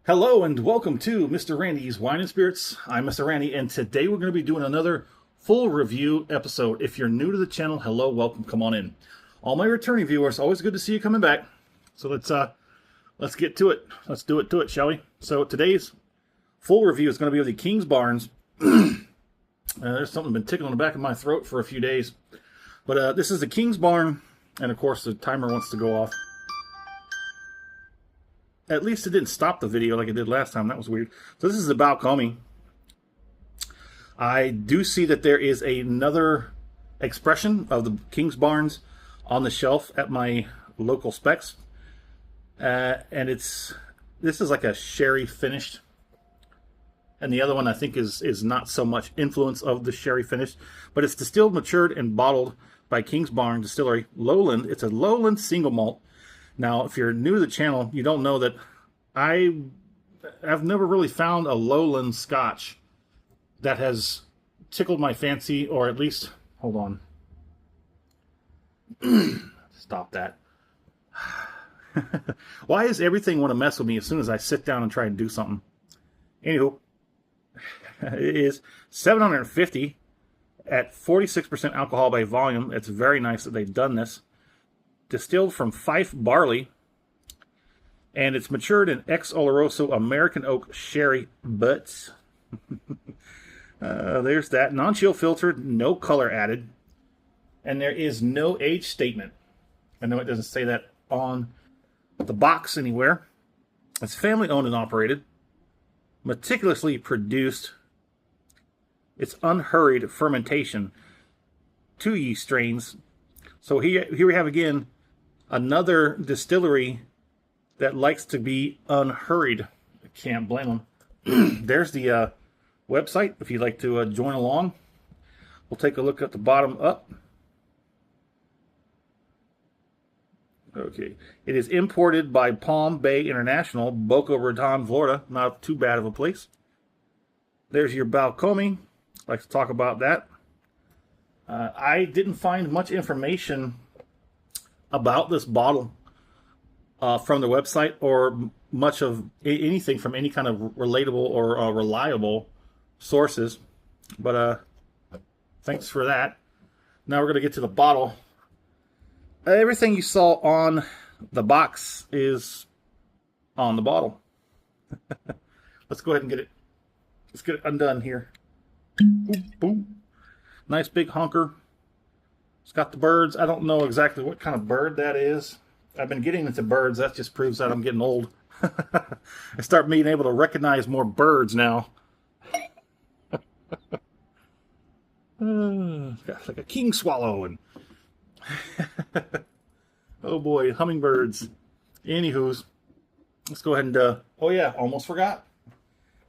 Hello and welcome to Mr. Randy's Wine and Spirits. I'm Mr. Randy, and today we're going to be doing another full review episode. If you're new to the channel, hello, welcome, come on in. All my returning viewers, always good to see you coming back. So let's get to it. Let's do it, shall we? So today's full review is going to be of the Kingsbarns. There's something been tickling the back of my throat for a few days. But this is the Kingsbarn, and of course the timer wants to go off. At least it didn't stop the video like it did last time. That was weird. So this is the Balcomie. I do see that there is another expression of the Kingsbarns on the shelf at my local Specs. And this is like a sherry finished. And the other one I think is not so much influence of the sherry finish. But it's distilled, matured, and bottled by Kingsbarn Distillery. Lowland. It's a Lowland single malt. Now, if you're new to the channel, you don't know that I've never really found a Lowland Scotch that has tickled my fancy, or at least, hold on. Stop that. Why does everything want to mess with me as soon as I sit down and try and do something? Anywho, it is 750 at 46% alcohol by volume. It's very nice that they've done this. Distilled from Fife barley, and it's matured in ex Oloroso American oak sherry butts. There's that. Non-chill filtered, no color added, and there is no age statement. I know it doesn't say that on the box anywhere. It's family owned and operated, meticulously produced. It's unhurried fermentation, 2 yeast strains. So here we have again another distillery that likes to be unhurried. I can't blame them. There's the website if you'd like to join along. We'll take a look at the bottom up. Okay. It is imported by Palm Bay International, Boca Raton, Florida. Not too bad of a place. There's your Balcomie. Like to talk about that. I didn't find much information about this bottle from the website, or much of anything from any kind of relatable or reliable sources. But thanks for that. Now we're going to get to the bottle. Everything you saw on the box is on the bottle. Let's go ahead and get it. Let's get it undone here. Boom, boom. Nice big honker. It's got the birds. I don't know exactly what kind of bird that is. I've been getting into birds. That just proves that I'm getting old. I start being able to recognize more birds now. Got like a king swallow and oh boy, hummingbirds. Anywho's, let's go ahead and oh yeah, almost forgot.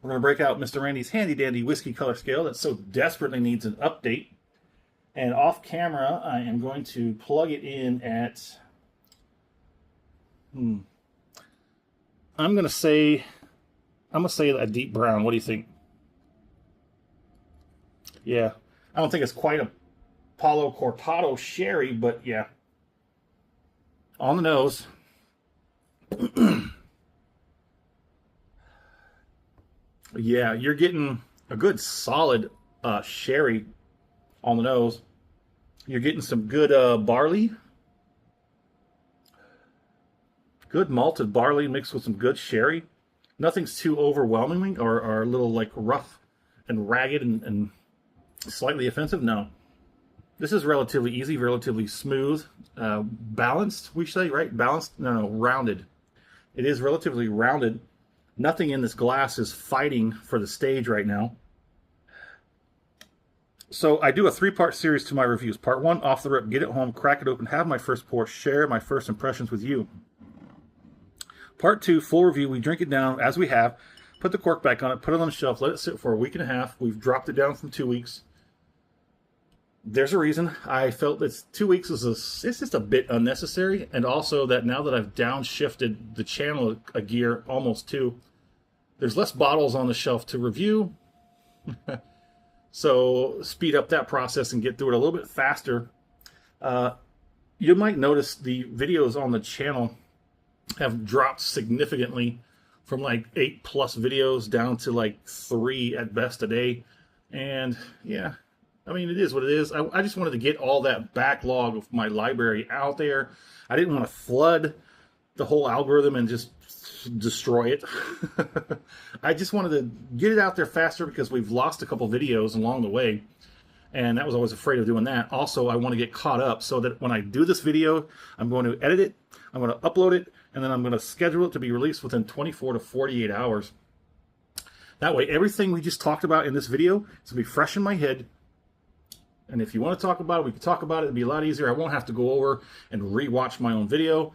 We're going to break out Mr. Randy's handy dandy whiskey color scale that so desperately needs an update. And off camera, I am going to plug it in at, I'm going to say a deep brown. What do you think? Yeah, I don't think it's quite a Palo Cortado sherry, but yeah. On the nose. Yeah, you're getting a good solid sherry on the nose. You're getting some good barley. Good malted barley mixed with some good sherry. Nothing's too overwhelming or a little like rough and ragged and slightly offensive. No. This is relatively easy, relatively smooth, balanced, we say, right? Balanced? No, rounded. It is relatively rounded. Nothing in this glass is fighting for the stage right now. So I do a 3-part series to my reviews. Part 1, off the rip, get it home, crack it open, have my first pour, share my first impressions with you. Part 2, full review, we drink it down as we have, put the cork back on it, put it on the shelf, let it sit for a week and a half. We've dropped it down from 2 weeks. There's a reason. I felt that 2 weeks it's just a bit unnecessary, and also that now that I've downshifted the channel a gear, almost 2, there's less bottles on the shelf to review. So speed up that process and get through it a little bit faster. You might notice the videos on the channel have dropped significantly from like 8+ videos down to like 3 at best a day. And yeah, I mean, it is what it is. I just wanted to get all that backlog of my library out there. I didn't want to flood the whole algorithm and just destroy it. I just wanted to get it out there faster because we've lost a couple videos along the way. And I was always afraid of doing that. Also, I want to get caught up so that when I do this video, I'm going to edit it, I'm going to upload it, and then I'm going to schedule it to be released within 24 to 48 hours. That way, everything we just talked about in this video is going to be fresh in my head. And if you want to talk about it, we can talk about it. It'll be a lot easier. I won't have to go over and rewatch my own video.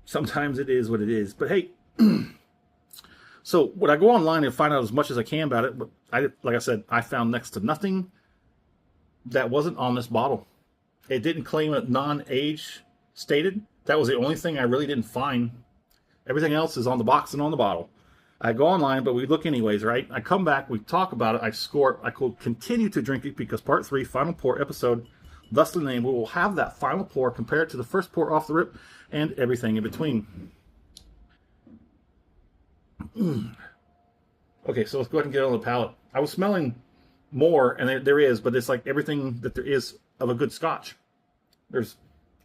Sometimes it is what it is. But hey, so when I go online and find out as much as I can about it, but like I said, I found next to nothing that wasn't on this bottle. It didn't claim a non-age stated. That was the only thing I really didn't find. Everything else is on the box and on the bottle. I go online, but we look anyways, right? I come back, we talk about it, I score it, I could continue to drink it because part 3, final pour episode, thus the name, we will have that final pour compared to the first pour off the rip and everything in between. Okay, so let's go ahead and get it on the palate. I was smelling more, and there is, but it's like everything that there is of a good Scotch. There's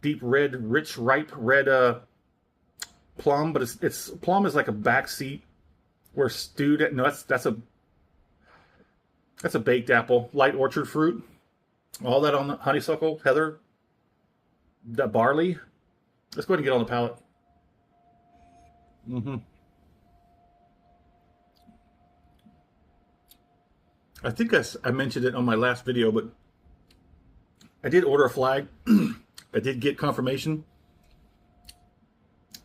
deep red, rich, ripe red plum, but it's plum is like a backseat where stewed. No, that's a baked apple, light orchard fruit. All that on the honeysuckle, heather, that barley. Let's go ahead and get on the palate. I think I mentioned it on my last video, but I did order a flag. I did get confirmation.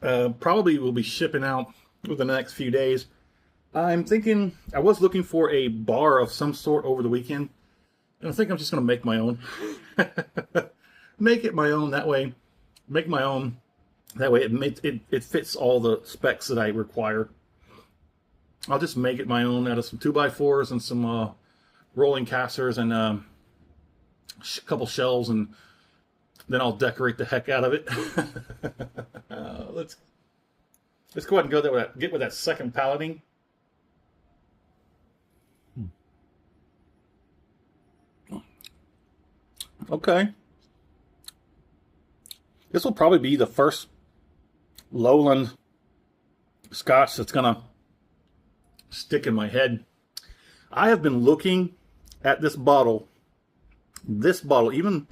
Probably will be shipping out within the next few days. I'm thinking, I was looking for a bar of some sort over the weekend, and I think I'm just going to make my own. Make it my own, that way. Make my own. That way it fits all the specs that I require. I'll just make it my own out of some 2x4s and some rolling casters and a couple shelves, and then I'll decorate the heck out of it. Let's go ahead and go there get with that second palating. Okay. This will probably be the first Lowland Scotch that's gonna stick in my head. I have been looking at this bottle, even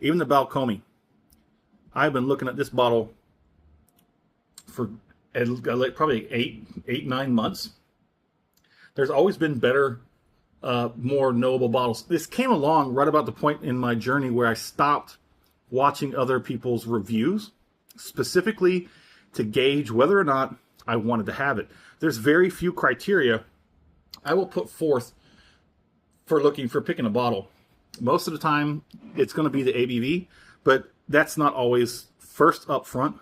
the Balcomie. I've been looking at this bottle for probably 8-9 months. There's always been better, more knowable bottles. This came along right about the point in my journey where I stopped watching other people's reviews, specifically to gauge whether or not I wanted to have it. There's very few criteria I will put forth for picking a bottle. Most of the time, it's going to be the ABV, but that's not always first up front.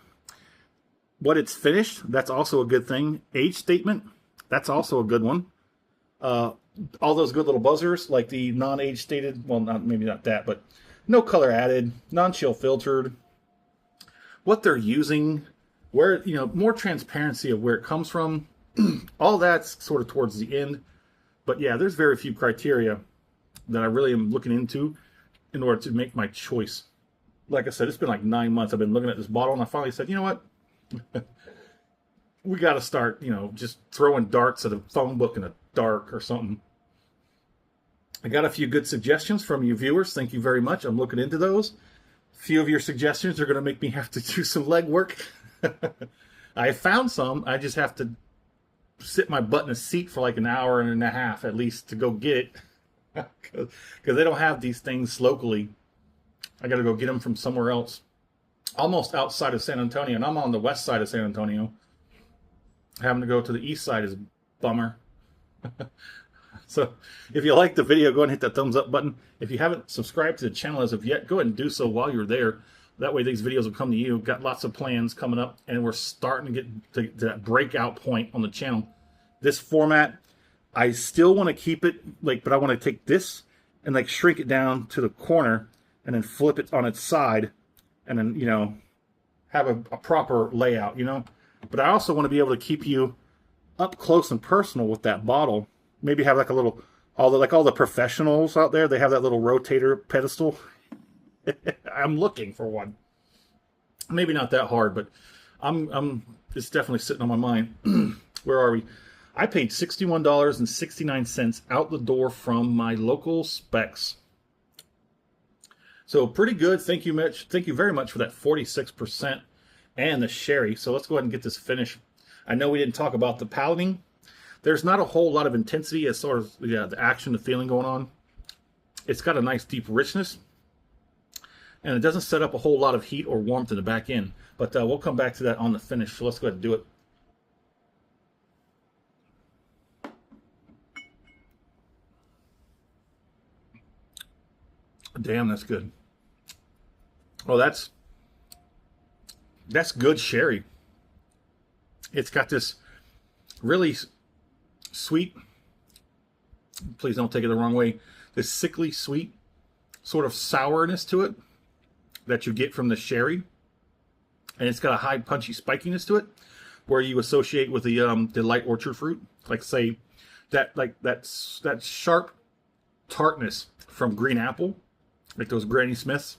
What it's finished, that's also a good thing. Age statement, that's also a good one. All those good little buzzers, like the non-age stated, well, maybe not that, but no color added, non-chill filtered. What they're using, where, more transparency of where it comes from. All that's sort of towards the end. But yeah, there's very few criteria that I really am looking into in order to make my choice. Like I said, it's been like 9 months I've been looking at this bottle, and I finally said, you know what? We got to start, just throwing darts at a phone book in the dark or something. I got a few good suggestions from you viewers. Thank you very much. I'm looking into those. A few of your suggestions are going to make me have to do some legwork. I found some. I just have to sit my butt in a seat for like an hour and a half at least to go get it. Because they don't have these things locally. I got to go get them from somewhere else. Almost outside of San Antonio. And I'm on the west side of San Antonio. Having to go to the east side is a bummer. So if you like the video, go ahead and hit that thumbs up button. If you haven't subscribed to the channel as of yet, go ahead and do so while you're there. That way these videos will come to you. Got lots of plans coming up, and we're starting to get to that breakout point on the channel. This format, I still want to keep it, but I want to take this and shrink it down to the corner and then flip it on its side and then, have a proper layout, But I also want to be able to keep you up close and personal with that bottle. Maybe have like a little, all the professionals out there, they have that little rotator pedestal. I'm looking for one. Maybe not that hard, but it's definitely sitting on my mind. Where are we? I paid $61.69 out the door from my local Specs. So pretty good. Thank you very much for that 46% and the sherry. So let's go ahead and get this finished. I know we didn't talk about the palating. There's not a whole lot of intensity as far as the action, the feeling going on. It's got a nice deep richness. And it doesn't set up a whole lot of heat or warmth in the back end. But we'll come back to that on the finish. So let's go ahead and do it. Damn, that's good. Oh, that's good sherry. It's got this really sweet, please don't take it the wrong way, this sickly sweet sort of sourness to it that you get from the sherry. And it's got a high punchy spikiness to it where you associate with the light orchard fruit. Like say that sharp tartness from green apple, like those Granny Smiths.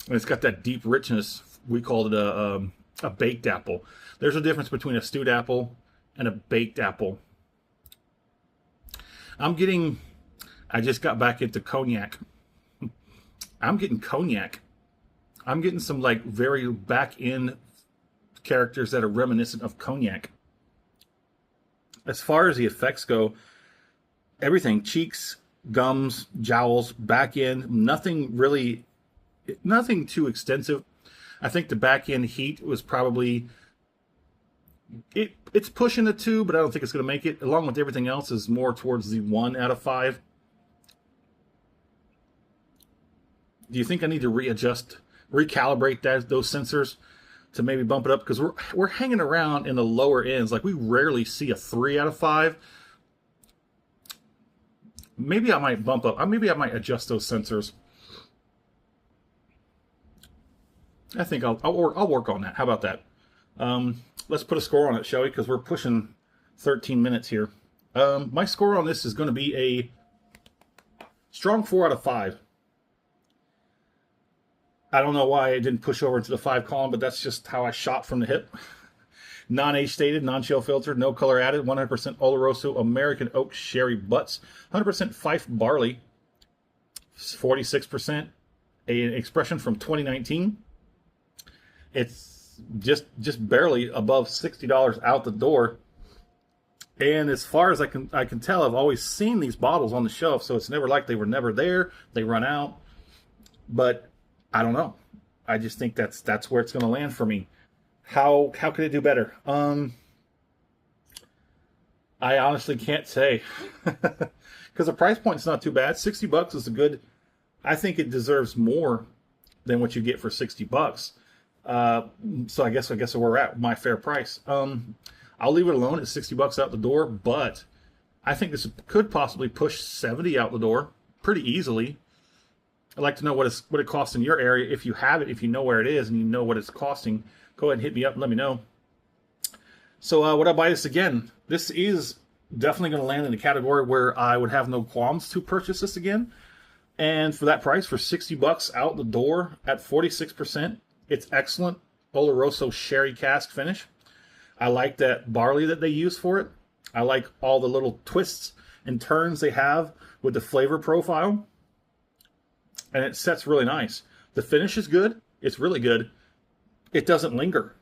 And it's got that deep richness. We called it a baked apple. There's a difference between a stewed apple and a baked apple. I just got back into cognac. I'm getting cognac. I'm getting some like very back end characters that are reminiscent of cognac. As far as the effects go, everything, cheeks, gums, jowls, back end, nothing too extensive. I think the back end heat was probably, it's pushing a 2, but I don't think it's going to make it. Along with everything else is more towards the 1 out of 5. Do you think I need to recalibrate those sensors to maybe bump it up? Because we're hanging around in the lower ends. Like we rarely see a 3 out of 5. Maybe I might bump up. Maybe I might adjust those sensors. I think I'll work on that. How about that? Let's put a score on it, shall we? Because we're pushing 13 minutes here. My score on this is going to be a strong 4 out of 5. I don't know why I didn't push over into the 5 column, but that's just how I shot from the hip. Non-age stated, non-chill filtered, no color added, 100% Oloroso American Oak Sherry Butts, 100% Fife Barley, 46%, an expression from 2019. It's just barely above $60 out the door. And as far as I can tell, I've always seen these bottles on the shelf, so it's never like they were never there. They run out. But I don't know. I just think that's where it's going to land for me. How could it do better? I honestly can't say. Because the price point is not too bad. $60 is a good. I think it deserves more than what you get for $60. So I guess where we're at, my fair price. I'll leave it alone at $60 out the door, but I think this could possibly push 70 out the door pretty easily. I'd like to know what it costs in your area. If you have it, if you know where it is and you know what it's costing, go ahead and hit me up and let me know. So would I buy this again? This is definitely going to land in the category where I would have no qualms to purchase this again. And for that price, for $60 out the door at 46%, it's excellent Oloroso sherry cask finish. I like that barley that they use for it. I like all the little twists and turns they have with the flavor profile. And it sets really nice. The finish is good. It's really good. It doesn't linger.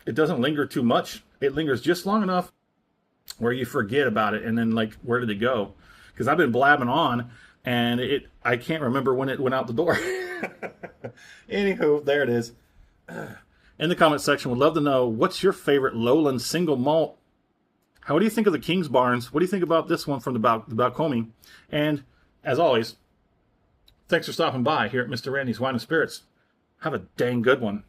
It doesn't linger too much. It lingers just long enough where you forget about it. And then, like, where did it go? Because I've been blabbing on, and I can't remember when it went out the door. Anywho, there it is. In the comment section, would love to know, what's your favorite Lowland single malt? How do you think of the Kingsbarns? What do you think about this one from the Balcomie? And, as always, thanks for stopping by here at Mr. Randy's Wine and Spirits. Have a dang good one.